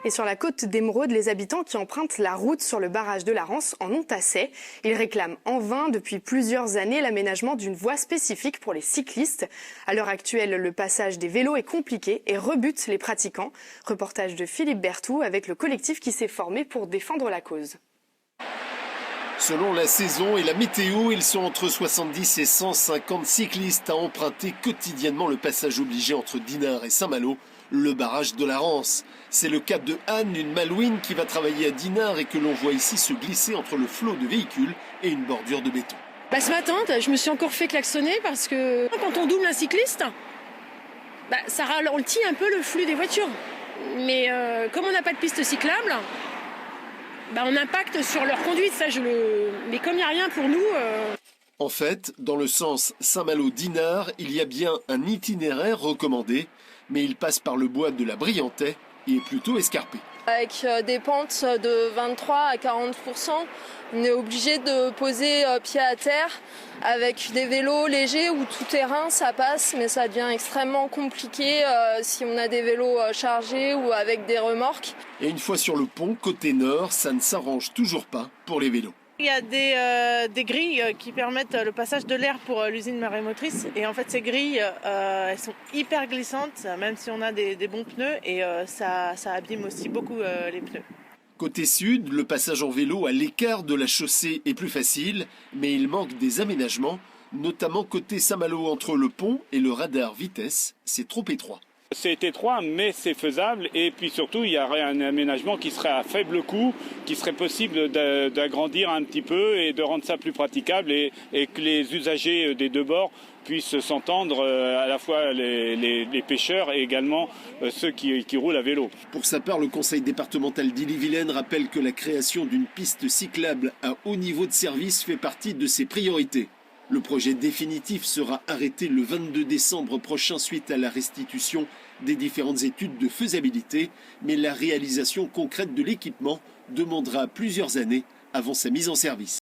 Et sur la côte d'Émeraude, les habitants qui empruntent la route sur le barrage de la Rance en ont assez. Ils réclament en vain depuis plusieurs années l'aménagement d'une voie spécifique pour les cyclistes. À l'heure actuelle, le passage des vélos est compliqué et rebute les pratiquants. Reportage de Philippe Berthoud avec le collectif qui s'est formé pour défendre la cause. Selon la saison et la météo, ils sont entre 70 et 150 cyclistes à emprunter quotidiennement le passage obligé entre Dinard et Saint-Malo, le barrage de la Rance. C'est le cas de Anne, une malouine qui va travailler à Dinard et que l'on voit ici se glisser entre le flot de véhicules et une bordure de béton. Ce matin, je me suis encore fait klaxonner parce que quand on double un cycliste, ça ralentit un peu le flux des voitures. Mais comme on n'a pas de piste cyclable, on impacte sur leur conduite. Mais comme il n'y a rien pour nous... En fait, dans le sens Saint-Malo-Dinard, il y a bien un itinéraire recommandé, mais il passe par le bois de la Briantais et est plutôt escarpé. Avec des pentes de 23 à 40%, on est obligé de poser pied à terre. Avec des vélos légers ou tout terrain, ça passe, mais ça devient extrêmement compliqué si on a des vélos chargés ou avec des remorques. Et une fois sur le pont, côté nord, ça ne s'arrange toujours pas pour les vélos. Il y a des grilles qui permettent le passage de l'air pour l'usine marémotrice. Et en fait, ces grilles, elles sont hyper glissantes, même si on a des bons pneus. Et ça abîme aussi beaucoup les pneus. Côté sud, le passage en vélo à l'écart de la chaussée est plus facile, mais il manque des aménagements, notamment côté Saint-Malo entre le pont et le radar vitesse. C'est trop étroit. C'est étroit, mais c'est faisable. Et puis surtout, il y aurait un aménagement qui serait à faible coût, qui serait possible d'agrandir un petit peu et de rendre ça plus praticable et que les usagers des deux bords puissent s'entendre, à la fois les pêcheurs et également ceux qui roulent à vélo. Pour sa part, le conseil départemental d'Ille-et-Vilaine rappelle que la création d'une piste cyclable à haut niveau de service fait partie de ses priorités. Le projet définitif sera arrêté le 22 décembre prochain suite à la restitution des différentes études de faisabilité, mais la réalisation concrète de l'équipement demandera plusieurs années avant sa mise en service.